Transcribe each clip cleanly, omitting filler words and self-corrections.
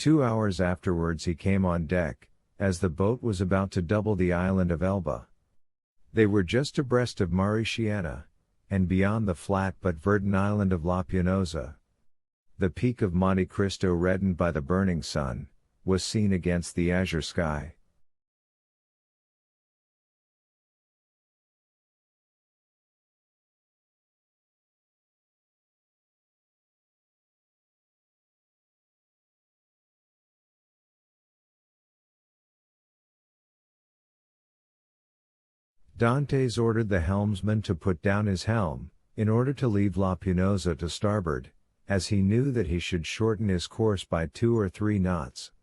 2 hours afterwards he came on deck, as the boat was about to double the island of Elba. They were just abreast of Mauritiana, and beyond the flat but verdant island of La Pianosa. The peak of Monte Cristo, reddened by the burning sun, was seen against the azure sky. Dantes ordered the helmsman to put down his helm, in order to leave La Pianosa to starboard, as he knew that he should shorten his course by 2 or 3 knots.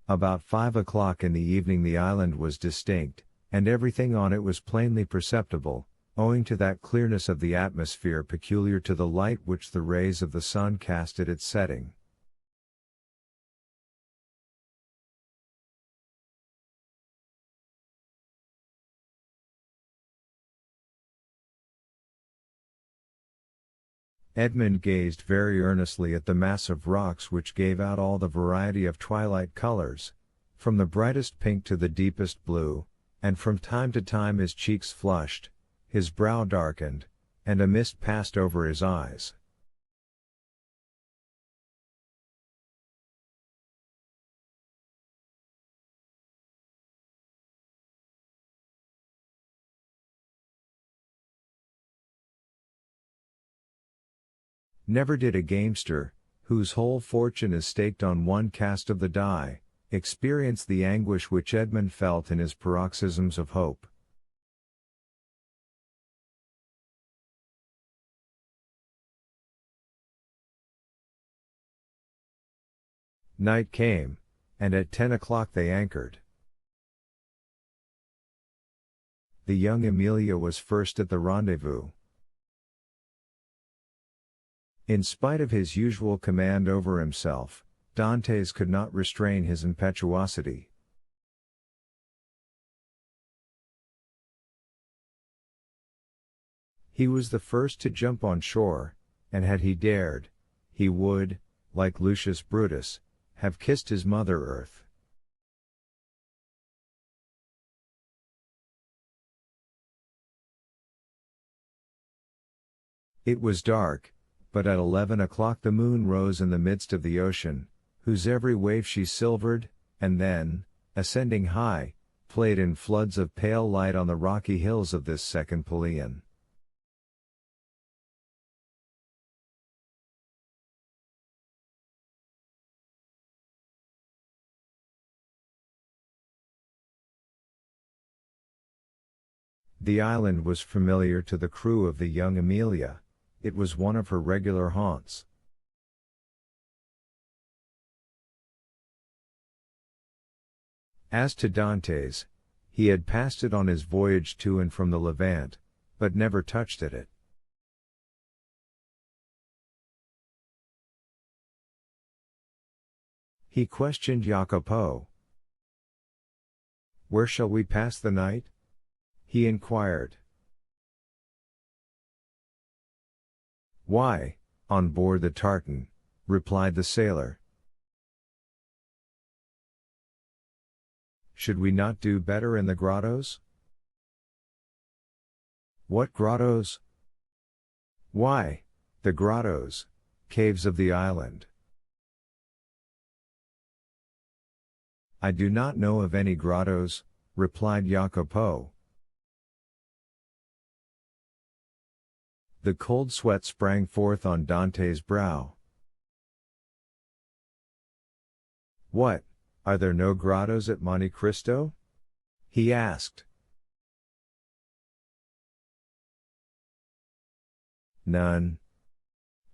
About 5 o'clock in the evening the island was distinct, and everything on it was plainly perceptible, owing to that clearness of the atmosphere peculiar to the light which the rays of the sun cast at its setting. Edmund gazed very earnestly at the mass of rocks which gave out all the variety of twilight colors, from the brightest pink to the deepest blue, and from time to time his cheeks flushed, his brow darkened, and a mist passed over his eyes. Never did a gamester, whose whole fortune is staked on one cast of the die, experience the anguish which Edmund felt in his paroxysms of hope. Night came, and at 10 o'clock they anchored. The young Emilia was first at the rendezvous. In spite of his usual command over himself, Dantes could not restrain his impetuosity. He was the first to jump on shore, and had he dared, he would, like Lucius Brutus, have kissed his mother earth. It was dark, but at 11 o'clock the moon rose in the midst of the ocean, whose every wave she silvered, and then, ascending high, played in floods of pale light on the rocky hills of this second Pelion. The island was familiar to the crew of the young Emilia, it was one of her regular haunts. As to Dantes, he had passed it on his voyage to and from the Levant, but never touched at it. He questioned Jacopo. "Where shall we pass the night?" he inquired. "Why, on board the tartan," replied the sailor. "Should we not do better in the grottos?" "What grottos?" "Why, the grottos, caves of the island." "I do not know of any grottos," replied Jacopo. The cold sweat sprang forth on Dante's brow. "What, are there no grottos at Monte Cristo?" he asked. "None."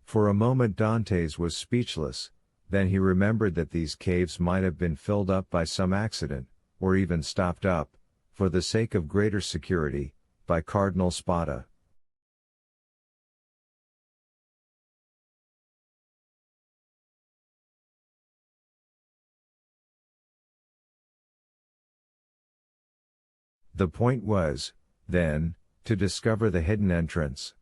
For a moment Dantes was speechless, then he remembered that these caves might have been filled up by some accident, or even stopped up, for the sake of greater security, by Cardinal Spada. The point was, then, to discover the hidden entrance.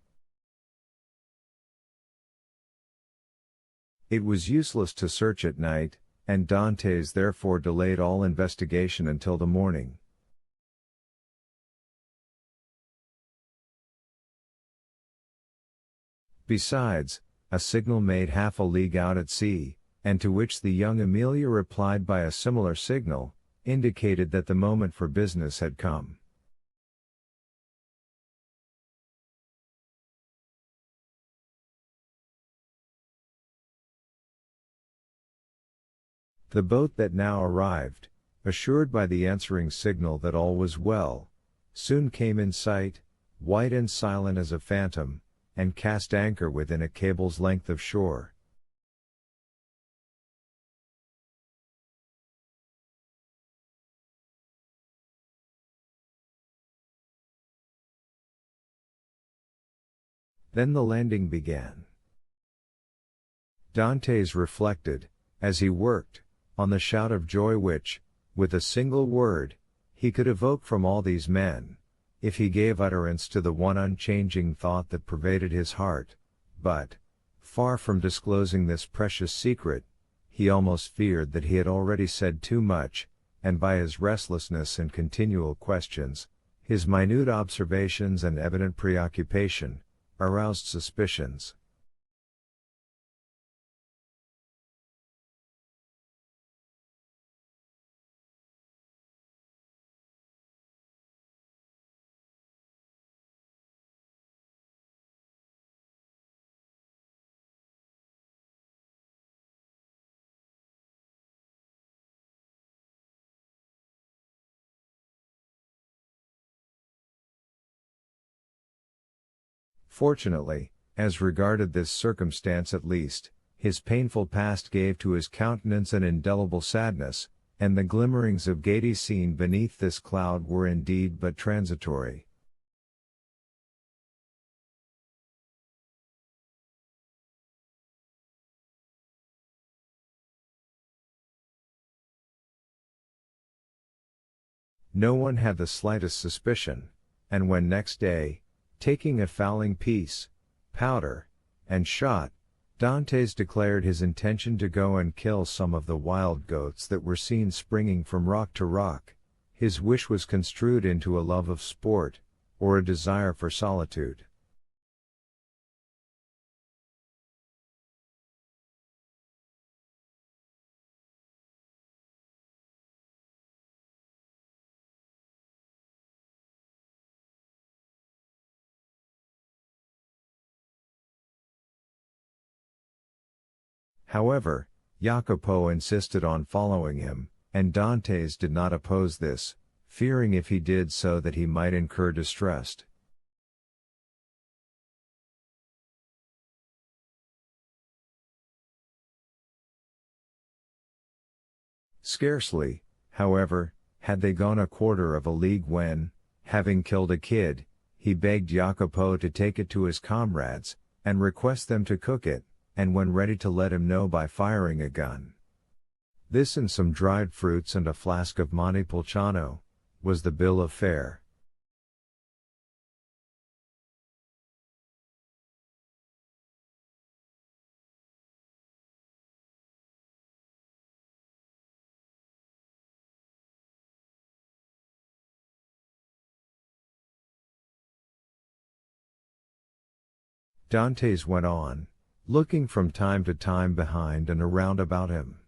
It was useless to search at night, and Dantes therefore delayed all investigation until the morning. Besides, a signal made half a league out at sea, and to which the young Amelia replied by a similar signal, indicated that the moment for business had come. The boat that now arrived, assured by the answering signal that all was well, soon came in sight, white and silent as a phantom, and cast anchor within a cable's length of shore. Then the landing began. Dantes reflected, as he worked, on the shout of joy which, with a single word, he could evoke from all these men, if he gave utterance to the one unchanging thought that pervaded his heart, but, far from disclosing this precious secret, he almost feared that he had already said too much, and by his restlessness and continual questions, his minute observations and evident preoccupation, aroused suspicions. Fortunately, as regarded this circumstance at least, his painful past gave to his countenance an indelible sadness, and the glimmerings of gaiety seen beneath this cloud were indeed but transitory. No one had the slightest suspicion, and when next day, taking a fowling piece, powder, and shot, Dantes declared his intention to go and kill some of the wild goats that were seen springing from rock to rock, his wish was construed into a love of sport, or a desire for solitude. However, Jacopo insisted on following him, and Dantes did not oppose this, fearing if he did so that he might incur distrust. Scarcely, however, had they gone a quarter of a league when, having killed a kid, he begged Jacopo to take it to his comrades, and request them to cook it, and when ready to let him know by firing a gun. This and some dried fruits and a flask of Montepulciano, was the bill of fare. Dantes went on, looking from time to time behind and around about him.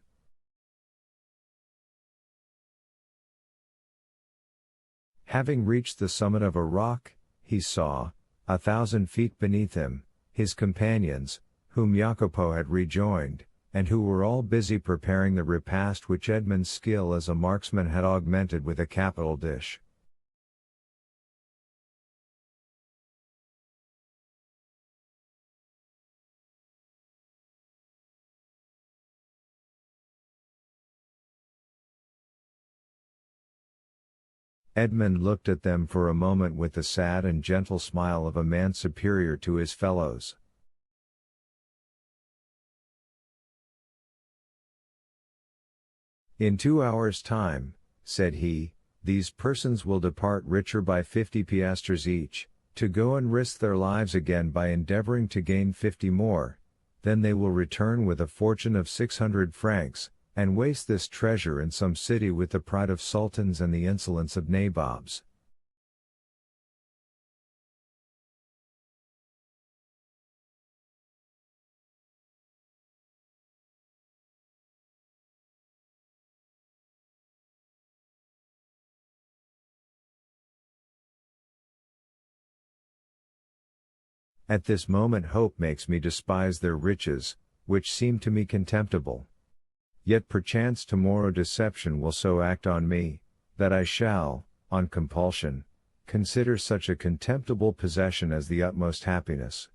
Having reached the summit of a rock, he saw, 1,000 feet beneath him, his companions, whom Jacopo had rejoined, and who were all busy preparing the repast which Edmund's skill as a marksman had augmented with a capital dish. Edmund looked at them for a moment with the sad and gentle smile of a man superior to his fellows. "In 2 hours' time," said he, these persons will depart richer by 50 piastres each, to go and risk their lives again by endeavoring to gain 50 more, then they will return with a fortune of 600 francs, and waste this treasure in some city with the pride of sultans and the insolence of nabobs. At this moment hope makes me despise their riches, which seem to me contemptible. Yet perchance tomorrow deception will so act on me, that I shall, on compulsion, consider such a contemptible possession as the utmost happiness.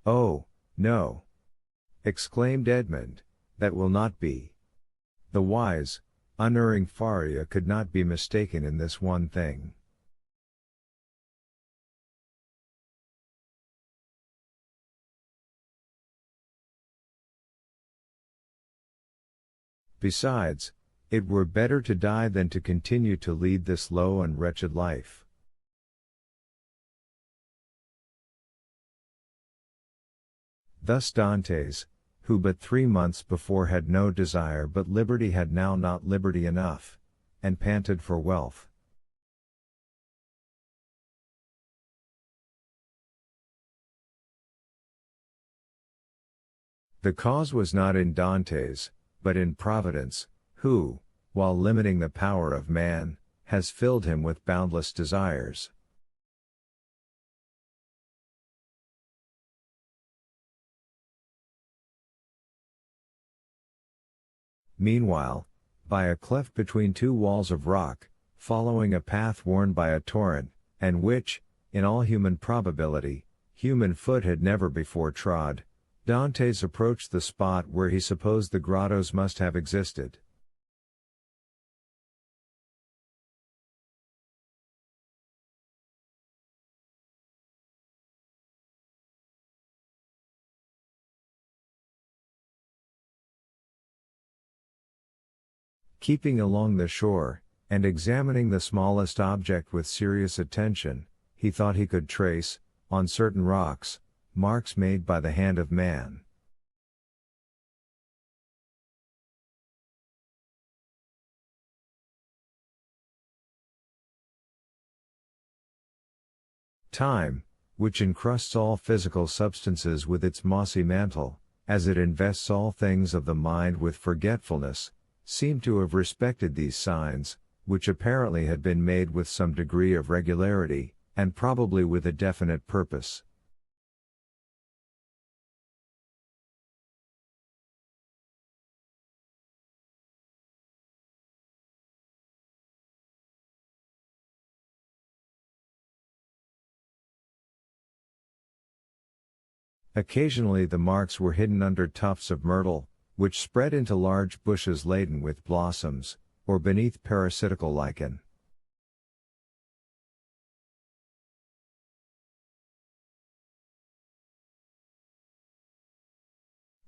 Oh, no! Exclaimed Edmund, that will not be. The wise, unerring Faria could not be mistaken in this one thing. Besides, it were better to die than to continue to lead this low and wretched life. Thus Dantes, who but 3 months before had no desire but liberty, had now not liberty enough, and panted for wealth. The cause was not in Dantes, but in Providence, who, while limiting the power of man, has filled him with boundless desires. Meanwhile, by a cleft between 2 walls of rock, following a path worn by a torrent, and which, in all human probability, human foot had never before trod, Dantes approached the spot where he supposed the grottos must have existed. Keeping along the shore, and examining the smallest object with serious attention, he thought he could trace, on certain rocks, marks made by the hand of man. Time, which encrusts all physical substances with its mossy mantle, as it invests all things of the mind with forgetfulness, seemed to have respected these signs, which apparently had been made with some degree of regularity, and probably with a definite purpose. Occasionally the marks were hidden under tufts of myrtle, which spread into large bushes laden with blossoms, or beneath parasitical lichen.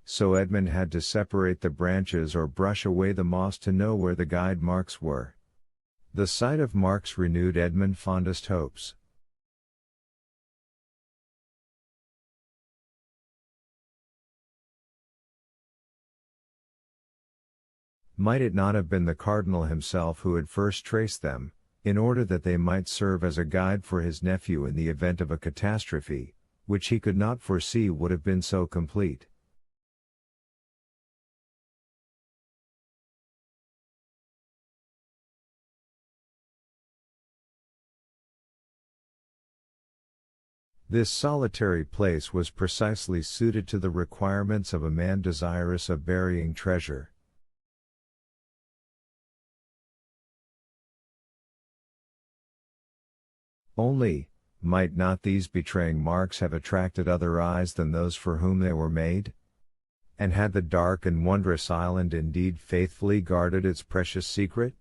So Edmund had to separate the branches or brush away the moss to know where the guide marks were. The sight of marks renewed Edmund's fondest hopes. Might it not have been the Cardinal himself who had first traced them, in order that they might serve as a guide for his nephew in the event of a catastrophe, which he could not foresee would have been so complete? This solitary place was precisely suited to the requirements of a man desirous of burying treasure. Only, might not these betraying marks have attracted other eyes than those for whom they were made? And had the dark and wondrous island indeed faithfully guarded its precious secret?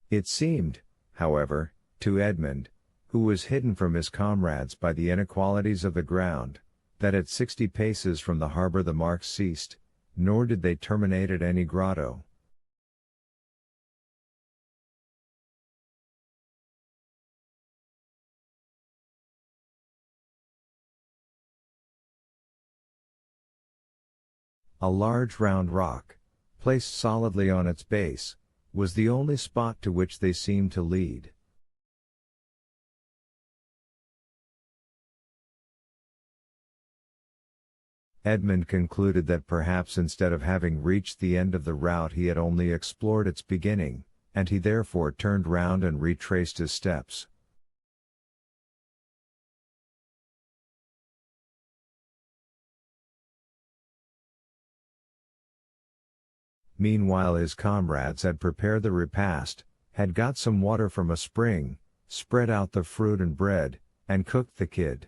It seemed, however, to Edmund, who was hidden from his comrades by the inequalities of the ground, that at 60 paces from the harbor the marks ceased, nor did they terminate at any grotto. A large round rock, placed solidly on its base, was the only spot to which they seemed to lead. Edmund concluded that perhaps instead of having reached the end of the route he had only explored its beginning, and he therefore turned round and retraced his steps. Meanwhile his comrades had prepared the repast, had got some water from a spring, spread out the fruit and bread, and cooked the kid.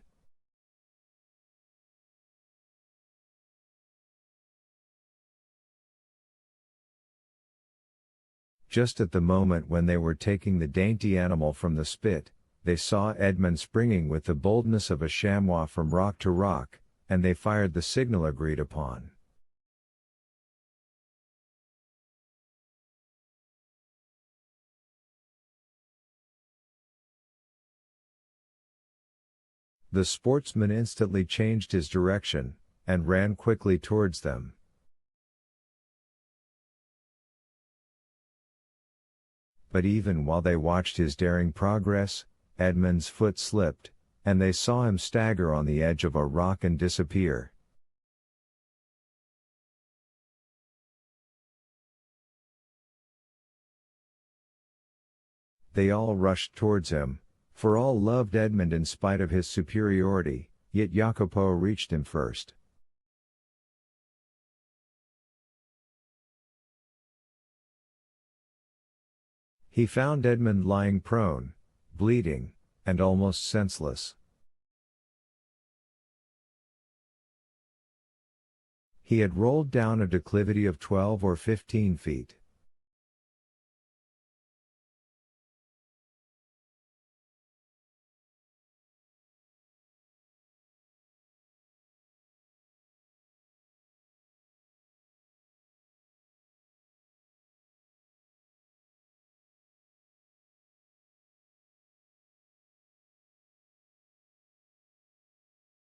Just at the moment when they were taking the dainty animal from the spit, they saw Edmund springing with the boldness of a chamois from rock to rock, and they fired the signal agreed upon. The sportsman instantly changed his direction, and ran quickly towards them. But even while they watched his daring progress, Edmund's foot slipped, and they saw him stagger on the edge of a rock and disappear. They all rushed towards him, for all loved Edmund in spite of his superiority, yet Jacopo reached him first. He found Edmund lying prone, bleeding, and almost senseless. He had rolled down a declivity of 12 or 15 feet.